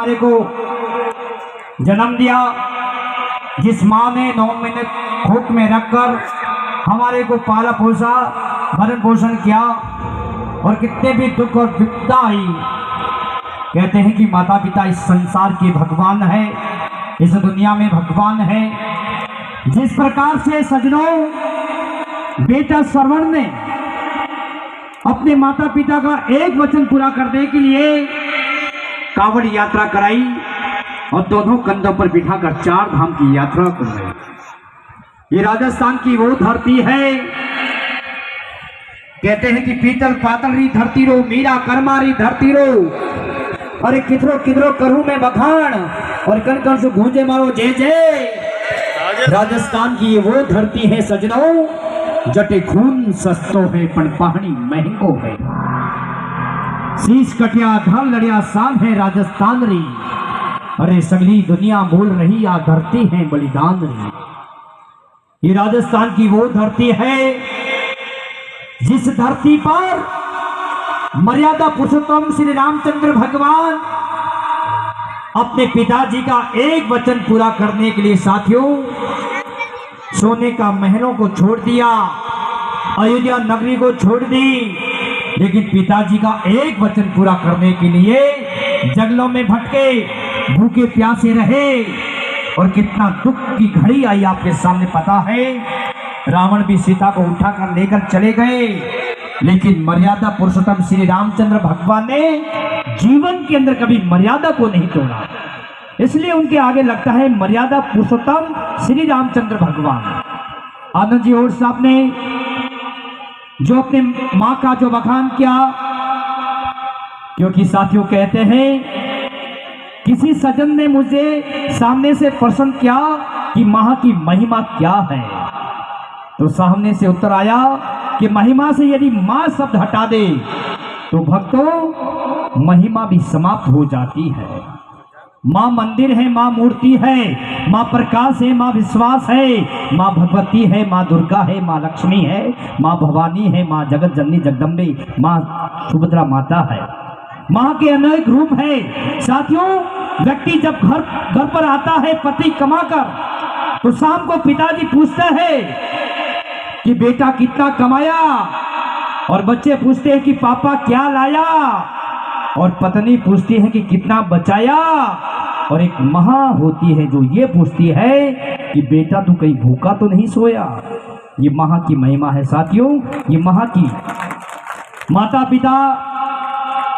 हमारे को जन्म दिया, जिस माँ ने 9 महीने भूख में रखकर हमारे को पाला पोसा भरण पोषण किया, और कितने भी दुख और विपदा आई। कहते हैं कि माता पिता इस संसार के भगवान है, इस दुनिया में भगवान है। जिस प्रकार से सजनों बेटा श्रवण ने अपने माता पिता का एक वचन पूरा करने के लिए कावड़ यात्रा कराई और दोनों कंधों पर बिठाकर 4 धाम की यात्रा कर रहे। ये राजस्थान की वो धरती है, कहते हैं कि पीतल पातल री धरती रो, मीरा करमारी धरती रो, अरे किधरो किधरो करूं मैं बखान, और कण कण से गूंजे मारो जय जय। राजस्थान की वो धरती है सजनों, जटे खून सस्तो है पण पानी महंगो है। शीश कटिया धर लड़िया शान है राजस्थान री, अरे सगली दुनिया बोल रही आ धरती है बलिदान री। ये राजस्थान की वो धरती है जिस धरती पर मर्यादा पुरुषोत्तम श्री रामचंद्र भगवान अपने पिताजी का एक वचन पूरा करने के लिए साथियों सोने का महलों को छोड़ दिया, अयोध्या नगरी को छोड़ दी, लेकिन पिताजी का एक वचन पूरा करने के लिए जंगलों में भटके, भूखे प्यासे रहे, और कितना दुख की घड़ी आई आपके सामने पता है। रावण भी सीता को उठाकर लेकर चले गए, लेकिन मर्यादा पुरुषोत्तम श्री रामचंद्र भगवान ने जीवन के अंदर कभी मर्यादा को नहीं तोड़ा, इसलिए उनके आगे लगता है मर्यादा पुरुषोत्तम श्री रामचंद्र भगवान। आनंद जी और साहब ने जो अपने माँ का जो बखान किया, क्योंकि साथियों कहते हैं किसी सज्जन ने मुझे सामने से प्रश्न किया कि माँ की महिमा क्या है, तो सामने से उत्तर आया कि महिमा से यदि माँ शब्द हटा दे तो भक्तों महिमा भी समाप्त हो जाती है। माँ मंदिर है, माँ मूर्ति है, माँ प्रकाश है, माँ विश्वास है, माँ भगवती है, माँ दुर्गा है, माँ लक्ष्मी है, माँ भवानी है, माँ जगत जननी जगदम्बे, माँ सुभद्रा माता है। माँ के अनेक रूप है साथियों। व्यक्ति जब घर पर आता है पति कमाकर, तो शाम को पिताजी पूछते हैं कि बेटा कितना कमाया, और बच्चे पूछते हैं कि पापा क्या लाया, और पत्नी पूछती है कि कितना बचाया, और एक माँ होती है जो ये पूछती है कि बेटा तू कहीं भूखा तो नहीं सोया। ये माँ की महिमा है साथियों। ये माँ की माता पिता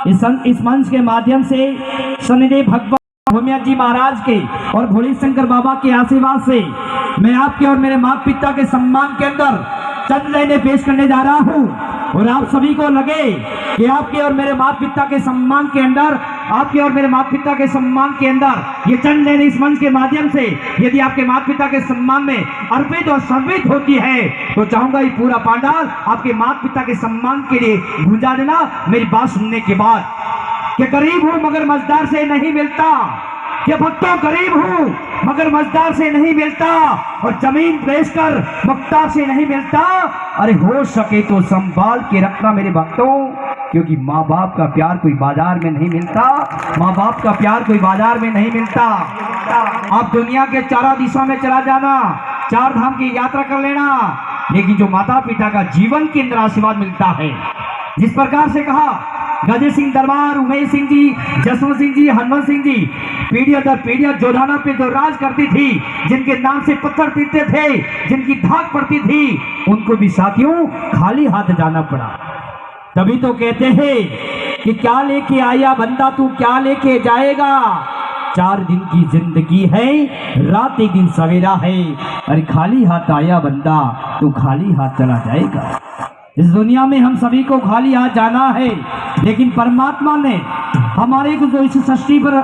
इस मंच के माध्यम से शनिदेव भगवान भूमिया जी महाराज के और भोले शंकर बाबा के आशीर्वाद से मैं आपके और मेरे माता पिता के सम्मान के अंदर चंद लाइनें पेश करने जा रहा हूँ, और आप सभी को लगे कि आपके और मेरे माता पिता के सम्मान के अंदर, आपके और मेरे माता पिता के सम्मान के अंदर ये चंद लाइनें इस मंच के माध्यम से यदि आपके माता पिता के सम्मान में अर्पित और समर्पित होती है, तो चाहूंगा ये पूरा पांडाल आपके माता पिता के सम्मान के लिए गूंजा देना मेरी बात सुनने के बाद। कि गरीब हूं मगर मजदार से नहीं मिलता, कि भक्तों गरीब हूं मगर मजदार से नहीं मिलता, और जमीन बेचकर मुख्तार से नहीं मिलता। अरे हो सके तो संभाल के रखना मेरे भक्तों, क्योंकि माँ बाप का प्यार कोई बाजार में नहीं मिलता, माँ बाप का प्यार कोई बाजार में नहीं मिलता। आप दुनिया के 4 दिशा में चला जाना, 4 धाम की यात्रा कर लेना, लेकिन जो माता पिता का जीवन के अंदर आशीर्वाद मिलता है, जिस प्रकार से कहा गजय सिंह दरबार, उमेश सिंह जी, जसवंत सिंह जी, हनुमंत सिंह जी पीढ़ियों दर पीढ़ियां जोधाना पे जो राज करती थी, जिनके नाम से पत्थर पीटते थे, जिनकी धाक पड़ती थी, उनको भी साथियों खाली हाथ जाना पड़ा। तभी तो कहते हैं कि क्या लेके आया बंदा तू क्या लेके जाएगा, 4 दिन की जिंदगी है, रात एक दिन सवेरा है, अरे खाली हाथ आया बंदा तू खाली हाथ चला जाएगा। इस दुनिया में हम सभी को खाली हाथ जाना है, लेकिन परमात्मा ने हमारे को जो इस सृष्टि पर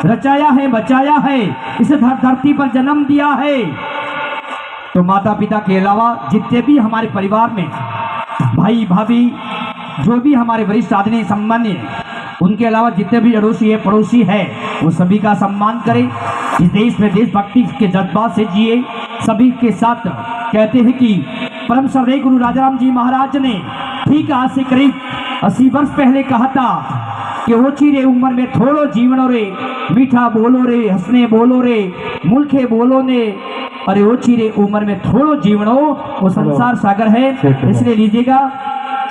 रचाया है, बचाया है, इस धरती पर जन्म दिया है, तो माता पिता के अलावा जितने भी हमारे परिवार में भाई भाभी जो भी हमारे वरिष्ठ आदरणीय सम्मान्य, उनके अलावा जितने भी अड़ोसी है पड़ोसी है, वो सभी का सम्मान करें। इस देश में देशभक्ति के जज्बात से जिए, सभी के साथ। कहते हैं कि परम श्रद्धेय गुरु राजाराम जी महाराज ने ठीक आज से करीब 80 वर्ष पहले कहा था कि ओछी रे उम्र में थोड़ो जीवन रे मीठा बोलो रे, हंसने बोलो रे, मुल्खे बोलो ने, अरे ओछी रे उम्र में थोड़ो जीवनो, वो संसार सागर है, इसलिए लीजिएगा।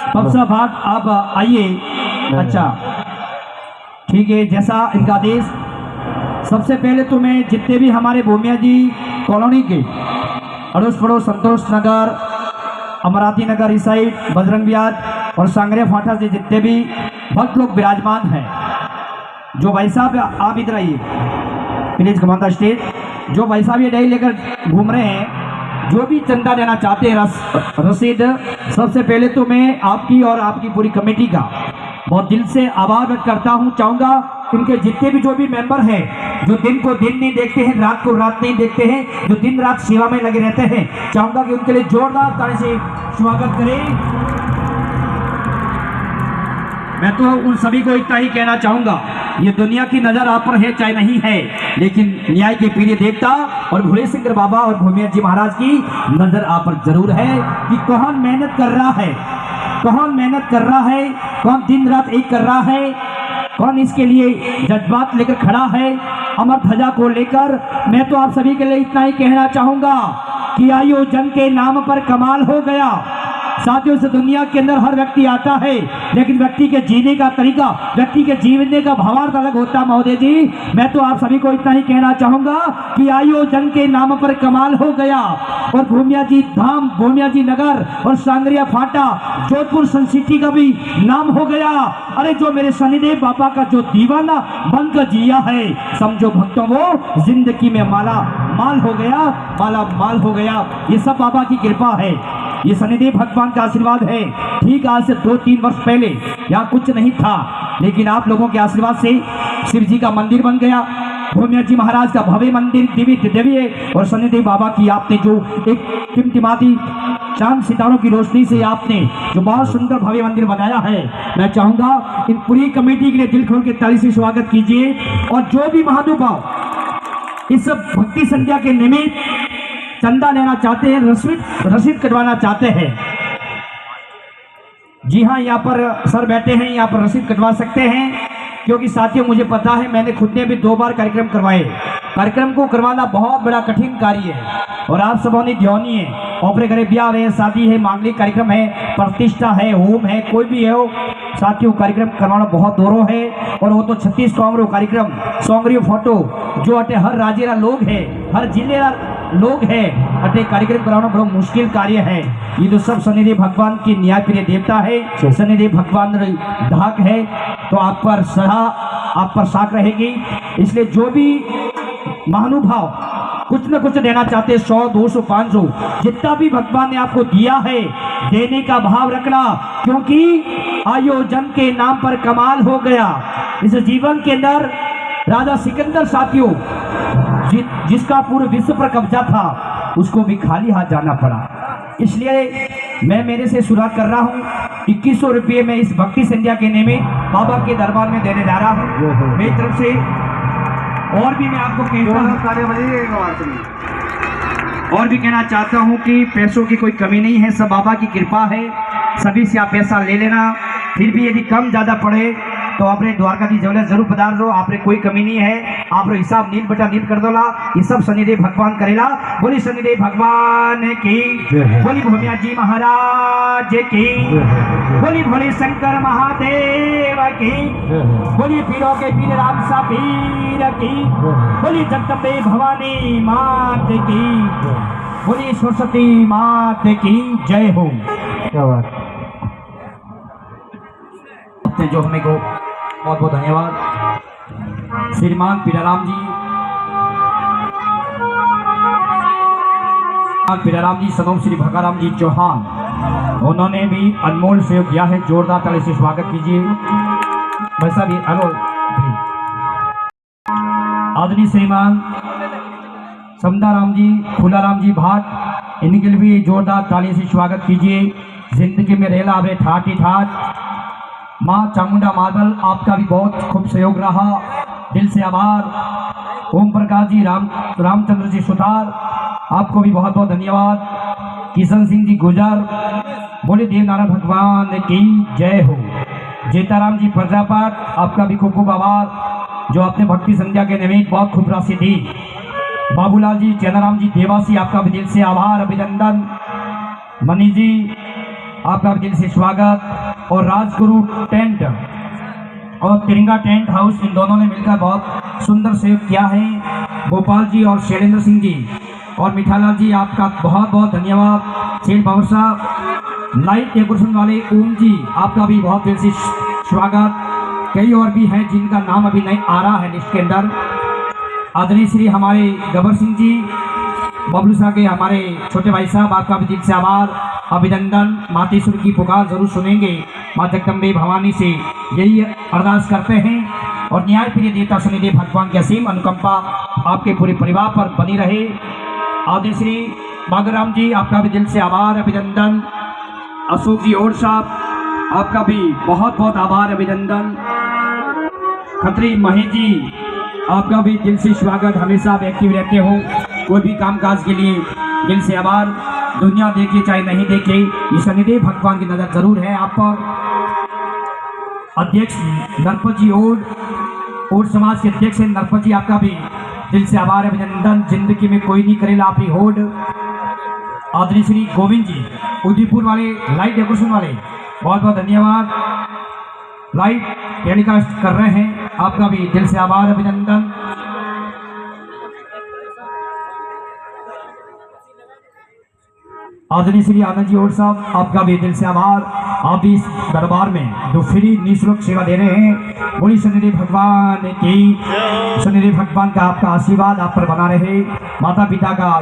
पबसा भाग आप आइए। अच्छा ठीक है, जैसा इनका आदेश। सबसे पहले तो मैं जितने भी हमारे भूमिया जी कॉलोनी के अड़ोस पड़ोस, संतोष नगर, अमरावती नगर इस साइड, बजरंग बिहार और सांगरे फाटा से जितने भी भक्त लोग विराजमान हैं, जो भाई साहब आप इधर आइए प्लीज, कमांडर स्टेज। जो भाई साहब ये डायरी लेकर घूम रहे हैं, जो भी चंदा देना चाहते हैं रसीद, सबसे पहले तो मैं आपकी और आपकी पूरी कमेटी का बहुत दिल से आभार व्यक्त करता हूँ। चाहूँगा उनके जितने भी जो भी मेंबर हैं, जो दिन को दिन नहीं देखते हैं, रात को रात नहीं देखते हैं, जो दिन रात सेवा में लगे रहते हैं, चाहूँगा कि उनके लिए जोरदार ताली से स्वागत करें। मैं तो उन सभी को इतना ही कहना चाहूँगा, ये दुनिया की नज़र आप पर है चाहे नहीं है, लेकिन न्याय के प्रिय देवता और भोले शंकर बाबा और भूमिया जी महाराज की नज़र आप पर जरूर है कि कौन मेहनत कर रहा है, कौन मेहनत कर रहा है, कौन दिन रात एक कर रहा है, कौन इसके लिए जज्बात लेकर खड़ा है अमर ध्वजा को लेकर। मैं तो आप सभी के लिए इतना ही कहना चाहूँगा कि आयोजन के नाम पर कमाल हो गया। साथियों, से दुनिया के अंदर हर व्यक्ति आता है, लेकिन व्यक्ति के जीने का तरीका, व्यक्ति के जीने का भावार्थ अलग होता है। महोदय जी, मैं तो आप सभी को इतना ही कहना चाहूँगा कि आयोजन के नाम पर कमाल हो गया और भूमिया जी धाम, भूमिया जी नगर और सांगरिया फाटा, जोधपुर सन सिटी का भी नाम हो गया। अरे जो मेरे शनिदेव बाबा का जो दीवाना बनकर जिया है, समझो भक्तों वो जिंदगी में माला माल हो गया, माला माल हो गया। ये सब बाबा की कृपा है, ये शनिदेव भगवान का आशीर्वाद है। ठीक आज से 2-3 वर्ष पहले यहाँ कुछ नहीं था, लेकिन आप लोगों के आशीर्वाद से शिव जी का मंदिर बन गया, भूमिया जी महाराज का भव्य मंदिर दिव्य, और शनिदेव बाबा की आपने जो एक टिमटिमाती चांद सितारों की रोशनी से आपने जो बहुत सुंदर भव्य मंदिर बनाया है, मैं चाहूँगा इन पूरी कमेटी के लिए दिल खोल के ताली से स्वागत कीजिए। और जो भी महानुभाव इस भक्ति संध्या के निमित्त चंदा लेना चाहते हैं, रसीद कटवाना चाहते हैं, जी हाँ, यहाँ पर सर बैठे हैं, यहाँ पर रसीद कटवा सकते हैं। क्योंकि साथियों, मुझे पता है, मैंने खुद ने भी 2 बार कार्यक्रम करवाए। कार्यक्रम को करवाना बहुत बड़ा कठिन कार्य है और आप सबों ने ध्यानी है। ऑपरे घरे ब्याह है, शादी है, मांगलिक कार्यक्रम है, प्रतिष्ठा है, होम है, कोई भी है हो साथियों, कार्यक्रम करवाना बहुत दूरों है। और वो तो 36 कांग्रो कार्यक्रम, सौंगरियो फोटो जो अटे हर राज्य लोग है, हर जिले लोग है, अटे कार्यक्रम कराना बड़ा मुश्किल कार्य है। ये तो सब शनिदेव भगवान की न्याय प्रिय देवता है, शनिदेव भगवान धाक है, तो आप पर सदा आप पर साख रहेगी। इसलिए जो भी महानुभाव कुछ न कुछ देना चाहते, 100, 200, 500, जितना भी भगवान ने आपको दिया है, देने का भाव रखना, क्योंकि आयोजन के नाम पर कमाल हो गया। इस जीवन के अंदर राजा सिकंदर साथियों, जिसका पूरे विश्व पर कब्जा था, उसको भी खाली हाथ जाना पड़ा। इसलिए मैं मेरे से शुरुआत कर रहा हूँ, 2100 रुपये में इस भक्ति संध्या के निमित्त बाबा के दरबार में देने जा रहा हूँ मेरी तरफ से। और भी मैं आपको और भी कहना चाहता हूँ कि पैसों की कोई कमी नहीं है, सब बाबा की कृपा है। सभी से आप पैसा ले लेना, फिर भी यदि कम ज़्यादा पड़े तो आपने द्वारकाधीश जवले जरूर पधार दो, आपने कोई कमी नहीं है। आप हिसाब नील बटा नील कर दोला, ये सब शनिदेव भगवान करेला। बोली शनिदेव भगवान की, बोली भूमिया जी महाराज की, बोली भोले शंकर महादेव की, बोली पीरों के पीर राम सा पीर की, बोली जगदम्बे भवानी मात की, बोली सरस्वती मात की जय हो। जो हमें को बहुत बहुत धन्यवाद। श्रीमान पीराराम जी सनोम श्री भगाराम जी चौहान, उन्होंने भी अनमोल सहयोग किया है, जोरदार ताली से स्वागत कीजिए। वैसा भी हेलो आदरणीय श्रीमान समदाराम जी, फूलाराम जी भाट, इनके लिए भी जोरदार ताली से स्वागत कीजिए। जिंदगी में रेला आपने ठाट ही ठाट। माँ चामुंडा मादल, आपका भी बहुत खूब सहयोग रहा, दिल से आभार। ओम प्रकाश जी, रामचंद्र जी सुतार, आपको भी बहुत बहुत धन्यवाद। किशन सिंह जी गुजर, बोले देवनारायण भगवान की जय हो। जेताराम जी प्रजापाट, आपका भी खूब खूब आभार। जो अपने भक्ति संध्या के निमित्त बहुत खूब राशि दी। बाबूलाल जी, चैनाराम जी, देवासी, आपका भी दिल से आभार अभिनंदन। मनीष जी, आपका भी दिल से स्वागत। और राजगुरु टेंट और तिरंगा टेंट हाउस, इन दोनों ने मिलकर बहुत सुंदर सहयोग किया है। गोपाल जी और शैलेंद्र सिंह जी और मिठालाल जी, आपका बहुत बहुत धन्यवाद। सेठ बाबर साहब, लाइट डेकोरेशन वाले ओम जी, आपका भी बहुत दिल से स्वागत। कई और भी हैं जिनका नाम अभी नहीं आ रहा है लिस्ट के अंदर। आदरणीय श्री हमारे गबर सिंह जी, बबलू साह के हमारे छोटे भाई साहब, आपका भी दिल से आभार अभिनंदन। मातेश्वर की पुकार जरूर सुनेंगे। माँ जगदम्बे भवानी से यही अरदास करते हैं और न्याय प्रिय देवता शनिदेव भगवान की असीम अनुकंपा आपके पूरे परिवार पर बनी रहे। आदरणीय श्री बागराम जी, आपका भी दिल से आभार अभिनंदन। अशोक जी और साहब, आपका भी बहुत बहुत आभार अभिनंदन। खत्री महेश जी, आपका भी दिल से स्वागत। हमेशा आप एक्टिव रहते हो, कोई भी कामकाज के लिए दिल से आभार। दुनिया देखे चाहे नहीं देखे, ये शनिदेव भगवान की नजर जरूर है आप पर। अध्यक्ष नरपत जी और समाज के अध्यक्ष हैं नरपत जी, आपका भी दिल से आभार अभिनंदन। जिंदगी में कोई नहीं करेला आपकी होड़। आदरणीय श्री गोविंद जी, उदयपुर वाले लाइट डेकोरेशन वाले, बहुत बहुत धन्यवाद। लाइव टेलीकास्ट कर रहे हैं, आपका भी दिल से आभार अभिनंदन। आदरणीय श्री आनंद जी और साहब, आपका भी दिल से आभार। आप इस दरबार में जो फ्री निःशुल्क सेवा दे रहे हैं, बोली शनिदेव भगवान की, शनिदेव भगवान का आपका आशीर्वाद आप पर बना रहे। माता पिता का